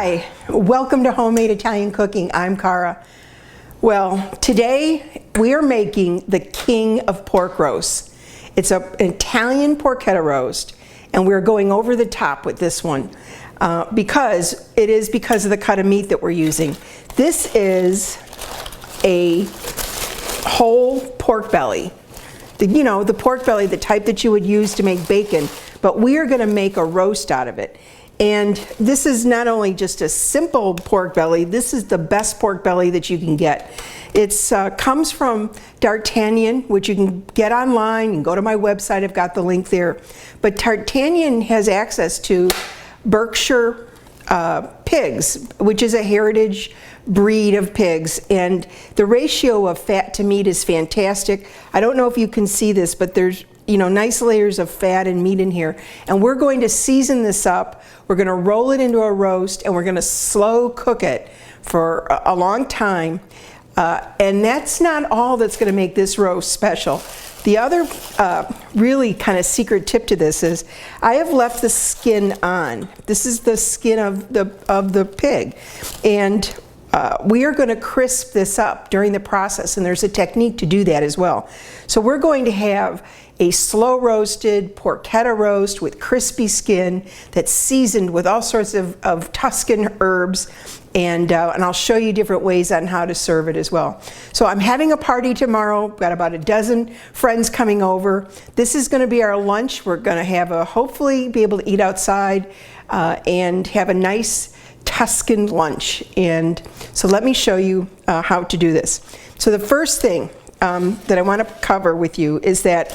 Hi, welcome to Homemade Italian Cooking. I'm Cara. Well, today we are making the king of pork roasts. It's an Italian porchetta roast, and we're going over the top with this one because of the cut of meat that we're using. This is a whole pork belly. The pork belly, the type that you would use to make bacon, but we are going to make a roast out of it. And this is not only just a simple pork belly, this is the best pork belly that you can get. It comes from D'Artagnan, which you can get online. You can go to my website, I've got the link there. But D'Artagnan has access to Berkshire pigs, which is a heritage breed of pigs, and the ratio of fat to meat is fantastic. I don't know if you can see this, but there's nice layers of fat and meat in here, and we're going to season this up. We're going to roll it into a roast, and we're going to slow cook it for a long time, and that's not all that's going to make this roast special. The other really kind of secret tip to this is I have left the skin on. This is the skin of the pig, and we are going to crisp this up during the process, and there's a technique to do that as well. So we're going to have a slow roasted porchetta roast with crispy skin that's seasoned with all sorts of Tuscan herbs, and I'll show you different ways on how to serve it as well. So I'm having a party tomorrow. Got about a dozen friends coming over. This is going to be our lunch. We're going to have hopefully be able to eat outside and have a nice Tuscan lunch. And so let me show you how to do this. So the first thing that I want to cover with you is that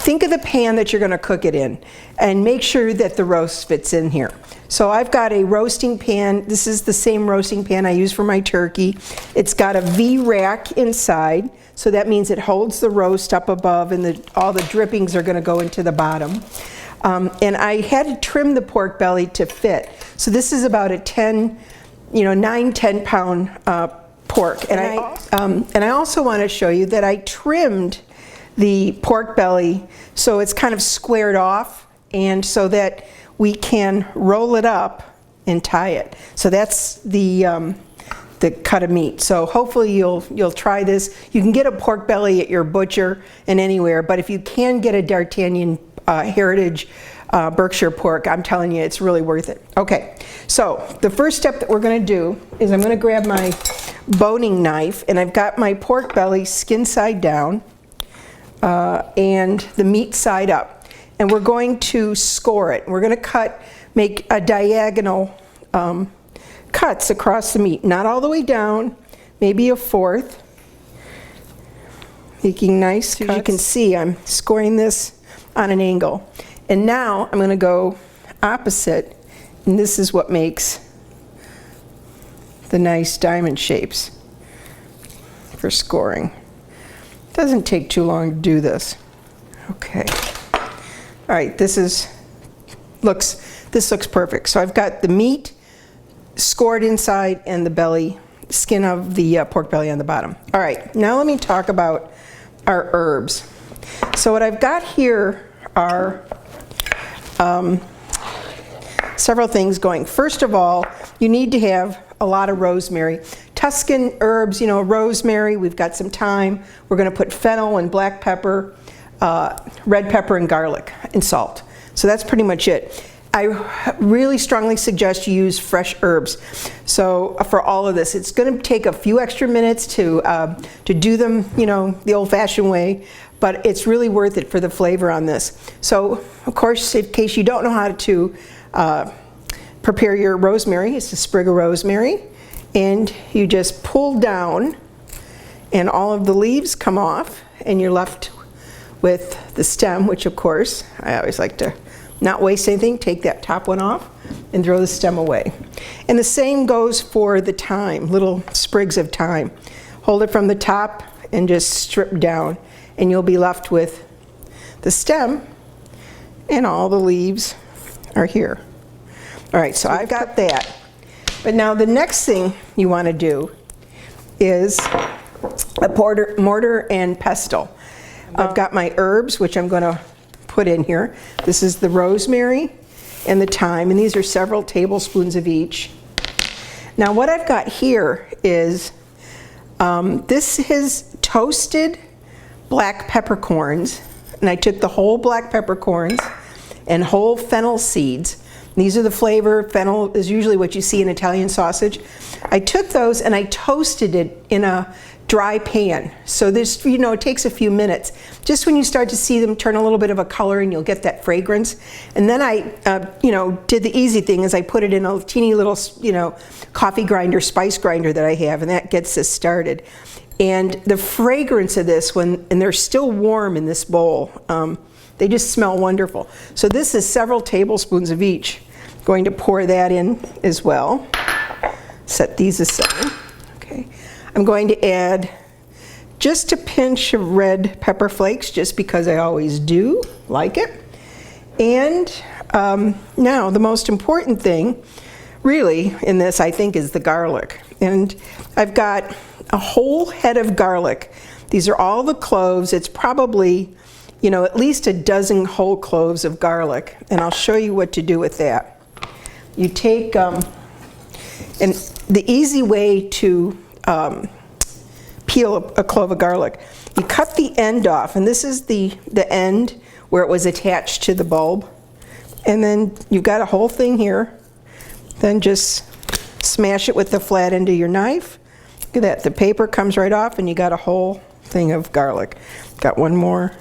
think of the pan that you're going to cook it in and make sure that the roast fits in here. So I've got a roasting pan. This is the same roasting pan I use for my turkey. It's got a V-rack inside, so that means it holds the roast up above, and all the drippings are going to go into the bottom. And I had to trim the pork belly to fit. So this is about a 9-10 pound pork. And I also want to show you that I trimmed the pork belly so it's kind of squared off, and so that we can roll it up and tie it. So that's the cut of meat. So hopefully you'll try this. You can get a pork belly at your butcher and anywhere, but if you can get a D'Artagnan heritage Berkshire pork, I'm telling you, it's really worth it. Okay, so the first step that we're going to do is I'm going to grab my boning knife, and I've got my pork belly skin side down and the meat side up, and we're going to score it. We're going to make a diagonal cuts across the meat, not all the way down, maybe a fourth, making nice cuts. As you can see, I'm scoring this on an angle. And now I'm going to go opposite, and this is what makes the nice diamond shapes for scoring. It doesn't take too long to do this. Okay. All right, this looks perfect. So I've got the meat scored inside and the belly, skin of the pork belly on the bottom. All right, now let me talk about our herbs. So what I've got here are several things going. First of all, you need to have a lot of rosemary. Tuscan herbs, rosemary, we've got some thyme. We're going to put fennel and black pepper, red pepper and garlic and salt. So that's pretty much it. I really strongly suggest you use fresh herbs. So for all of this, it's going to take a few extra minutes to do them, the old-fashioned way, but it's really worth it for the flavor on this. So, of course, in case you don't know how to prepare your rosemary, it's a sprig of rosemary, and you just pull down, and all of the leaves come off, and you're left with the stem, which, of course, I always like to not waste anything. Take that top one off and throw the stem away. And the same goes for the thyme, little sprigs of thyme. Hold it from the top and just strip down, and you'll be left with the stem, and all the leaves are here. All right, so I've got that. But now the next thing you want to do is a mortar and pestle. I've got my herbs, which I'm going to put in here. This is the rosemary, and the thyme, and these are several tablespoons of each. Now what I've got here is, this is toasted black peppercorns, and I took the whole black peppercorns and whole fennel seeds. These are the flavor. Fennel is usually what you see in Italian sausage. I took those and I toasted it in a dry pan. So this, you know, it takes a few minutes. Just when you start to see them turn a little bit of a color and you'll get that fragrance. And then I, you know, did the easy thing is I put it in a teeny little, you know, coffee grinder, spice grinder that I have, and that gets this started. And the fragrance of this, and they're still warm in this bowl, they just smell wonderful. So this is several tablespoons of each. Going to pour that in as well. Set these aside. Okay. I'm going to add just a pinch of red pepper flakes, just because I always do like it. And now the most important thing really in this, I think, is the garlic. And I've got a whole head of garlic. These are all the cloves. It's probably, you know, at least a dozen whole cloves of garlic, and I'll show you what to do with that. You take, and the easy way to peel a clove of garlic, you cut the end off, and this is the end where it was attached to the bulb, and then you've got a whole thing here. Then just smash it with the flat end of your knife. Look at that, the paper comes right off, and you got a whole thing of garlic. Got one more.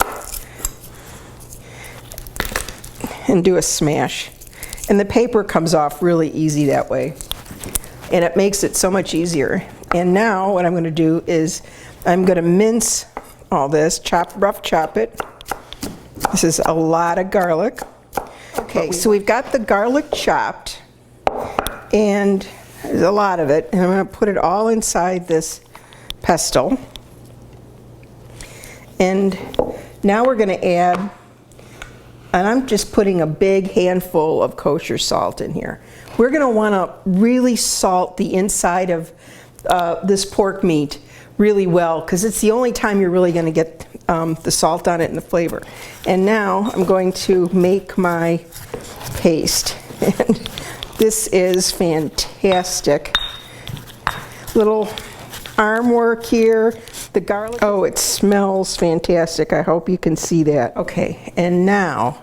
And do a smash. And the paper comes off really easy that way. And it makes it so much easier. And now what I'm going to do is I'm going to mince all this, rough chop it. This is a lot of garlic. Okay, so we've got the garlic chopped, and there's a lot of it. And I'm going to put it all inside this pestle. And now we're going to add, and I'm just putting a big handful of kosher salt in here. We're going to want to really salt the inside of this pork meat really well, because it's the only time you're really going to get the salt on it and the flavor. And now I'm going to make my paste. And this is fantastic. Little arm work here. The garlic, oh, it smells fantastic. I hope you can see that. Okay, and now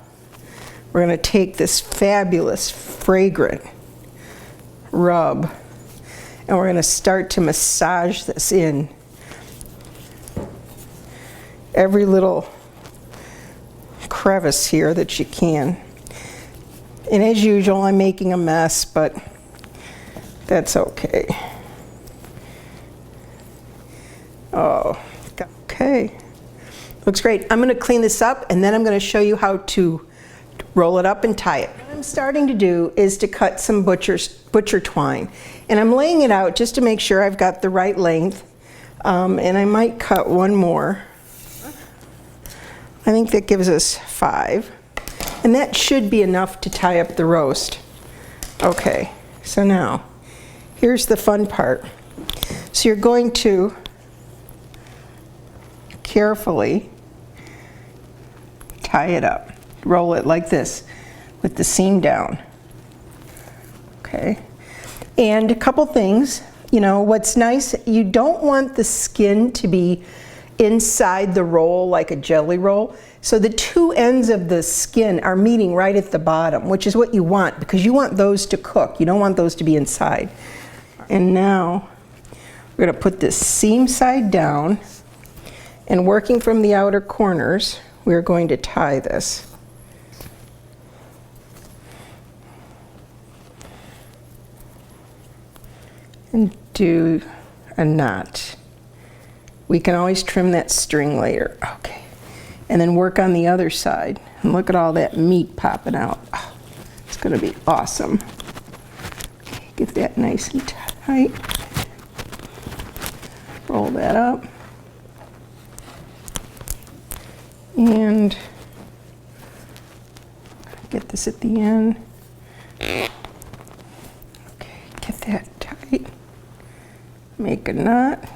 we're going to take this fabulous, fragrant rub, and we're going to start to massage this in. Every little crevice here that you can. And as usual, I'm making a mess, but that's okay. Oh, okay. Looks great. I'm going to clean this up, and then I'm going to show you how to roll it up and tie it. What I'm starting to do is to cut some butcher twine. And I'm laying it out just to make sure I've got the right length. And I might cut one more. I think that gives us 5. And that should be enough to tie up the roast. Okay, so now, here's the fun part. So you're going to carefully tie it up. Roll it like this with the seam down. Okay. And a couple things. You know, what's nice, you don't want the skin to be inside the roll like a jelly roll. So the two ends of the skin are meeting right at the bottom, which is what you want, because you want those to cook. You don't want those to be inside. And now we're going to put this seam side down, and working from the outer corners, we're going to tie this. And do a knot. We can always trim that string later. Okay. And then work on the other side. And look at all that meat popping out. Oh, it's going to be awesome. Okay, get that nice and tight. Roll that up. And get this at the end. Okay, get that tight. Make a knot.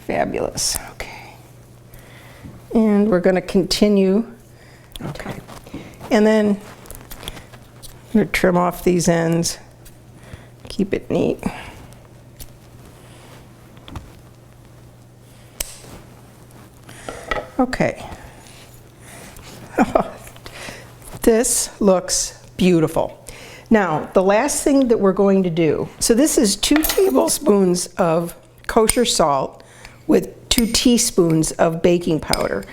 Fabulous. Okay. And we're going to continue. Okay. And then I'm going to trim off these ends. Keep it neat. Okay. This looks beautiful. Now, the last thing that we're going to do, so this is 2 tablespoons of kosher salt with 2 teaspoons of baking powder.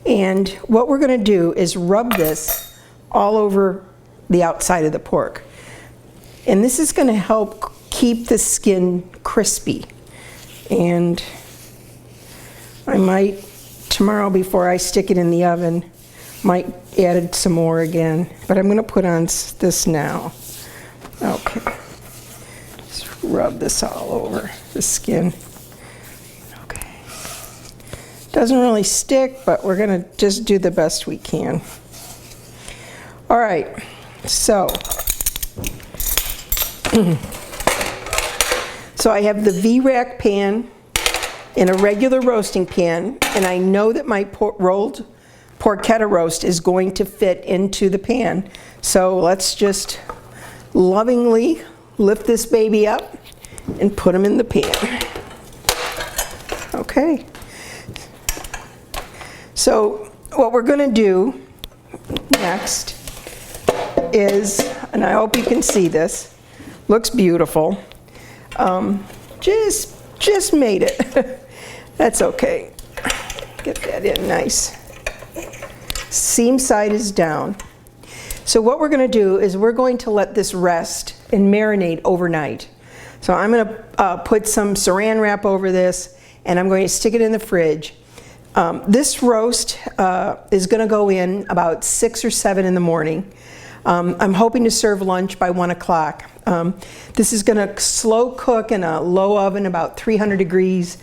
And what we're going to do is rub this all over the outside of the pork. And this is going to help keep the skin crispy. And I might, tomorrow before I stick it in the oven, might add some more again. But I'm going to put on this now. Okay. Just rub this all over the skin. Okay. Doesn't really stick, but we're going to just do the best we can. All right. So, so I have the V-Rack pan in a regular roasting pan, and I know that my rolled porchetta roast is going to fit into the pan. So let's just lovingly lift this baby up and put them in the pan. Okay. So what we're going to do next is, and I hope you can see this, looks beautiful. Just made it. That's okay. Get that in nice. Seam side is down. So what we're going to do is we're going to let this rest and marinate overnight. So I'm going to put some saran wrap over this, and I'm going to stick it in the fridge. This roast is going to go in about 6 or 7 in the morning. I'm hoping to serve lunch by 1 o'clock. This is going to slow cook in a low oven, about 300 degrees,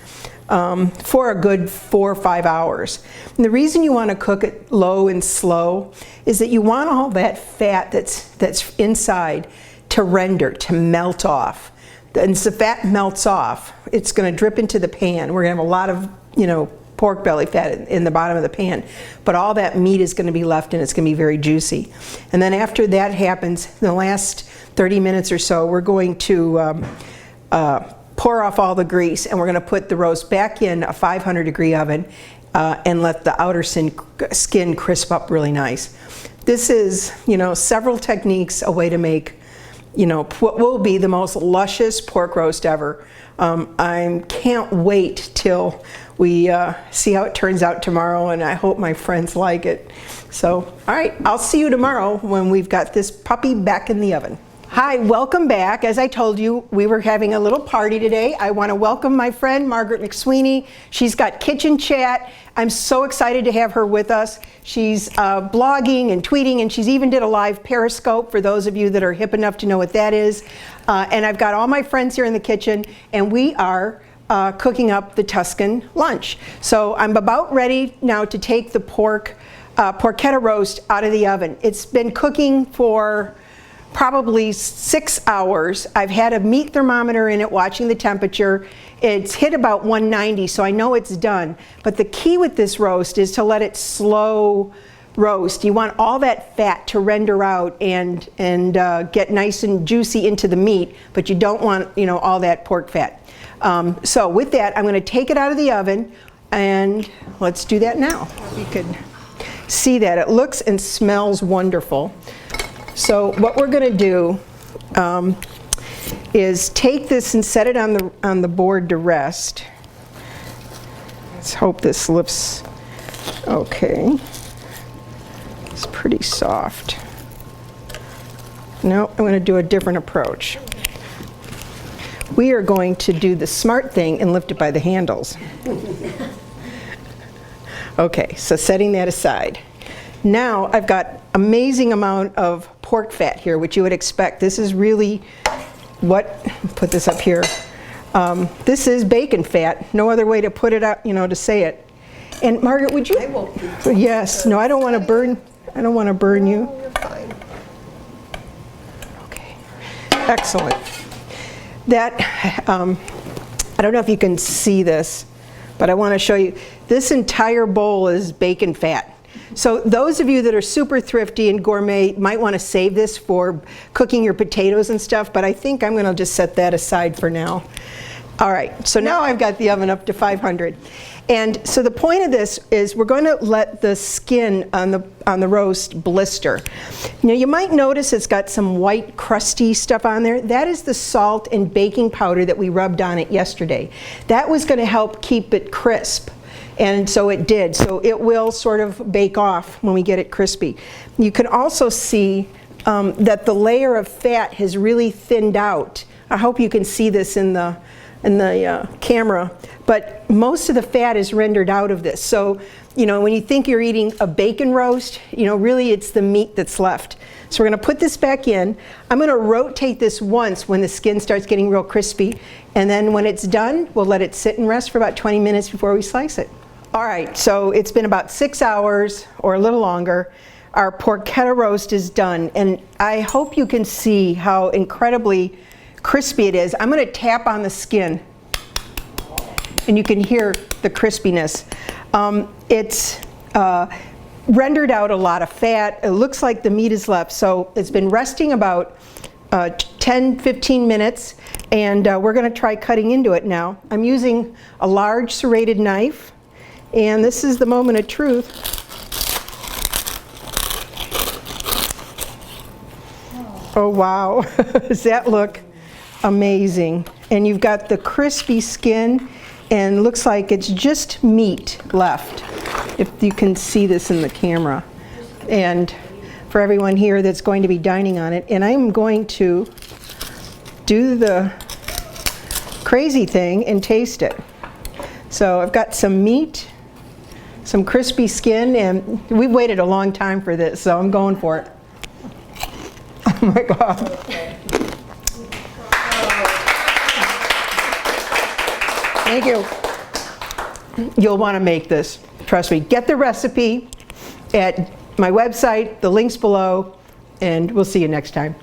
for a good 4 or 5 hours. And the reason you want to cook it low and slow is that you want all that fat that's inside to render, to melt off. And as the fat melts off, it's going to drip into the pan. We're going to have a lot of, pork belly fat in the bottom of the pan, but all that meat is going to be left and it's going to be very juicy. And then after that happens, in the last 30 minutes or so, we're going to pour off all the grease, and we're going to put the roast back in a 500 degree oven and let the outer skin crisp up really nice. This is, several techniques, a way to make, what will be the most luscious pork roast ever. I can't wait till we see how it turns out tomorrow, and I hope my friends like it. So, all right, I'll see you tomorrow when we've got this puppy back in the oven. Hi, welcome back. As I told you, we were having a little party today. I want to welcome my friend, Margaret McSweeney. She's got Kitchen Chat. I'm so excited to have her with us. She's blogging and tweeting, and she's even did a live Periscope for those of you that are hip enough to know what that is. And I've got all my friends here in the kitchen, and we are cooking up the Tuscan lunch. So I'm about ready now to take the porchetta roast out of the oven. It's been cooking for probably 6 hours. I've had a meat thermometer in it watching the temperature. It's hit about 190, so I know it's done. But the key with this roast is to let it slow roast. You want all that fat to render out and get nice and juicy into the meat, but you don't want all that pork fat. So with that, I'm going to take it out of the oven, and let's do that now. You could see that it looks and smells wonderful. So what we're going to do is take this and set it on the board to rest. Let's hope this lifts okay. It's pretty soft. No, I'm going to do a different approach. We are going to do the smart thing and lift it by the handles. Okay, so setting that aside. Now I've got amazing amount of pork fat here, which you would expect. This is really put this up here. This is bacon fat. No other way to put it out, to say it. And Margaret, would you? I won't be. Yes. No, I don't want to burn. I don't want to burn you. No, you're fine. Okay. Excellent. That I don't know if you can see this, but I want to show you, this entire bowl is bacon fat. So those of you that are super thrifty and gourmet might want to save this for cooking your potatoes and stuff, but I think I'm going to just set that aside for now. All right, so now I've got the oven up to 500. And so the point of this is we're going to let the skin on the roast blister. Now you might notice it's got some white crusty stuff on there. That is the salt and baking powder that we rubbed on it yesterday. That was going to help keep it crisp. And so it did. So it will sort of bake off when we get it crispy. You can also see that the layer of fat has really thinned out. I hope you can see this in the camera, but most of the fat is rendered out of this. So, you know, when you think you're eating a bacon roast, you know, really it's the meat that's left. So we're going to put this back in. I'm going to rotate this once when the skin starts getting real crispy, and then when it's done, we'll let it sit and rest for about 20 minutes before we slice it. All right, so it's been about 6 hours or a little longer. Our porchetta roast is done, and I hope you can see how incredibly crispy it is. I'm going to tap on the skin, and you can hear the crispiness. It's rendered out a lot of fat. It looks like the meat is left, so it's been resting about 10-15 minutes, and we're going to try cutting into it now. I'm using a large serrated knife, and this is the moment of truth. Oh wow, does that look amazing? And you've got the crispy skin, and looks like it's just meat left, if you can see this in the camera. And for everyone here that's going to be dining on it, and I'm going to do the crazy thing and taste it. So I've got some meat, some crispy skin, and we've waited a long time for this, so I'm going for it. Oh my God. Thank you. You'll want to make this. Trust me. Get the recipe at my website, the link's below, and we'll see you next time.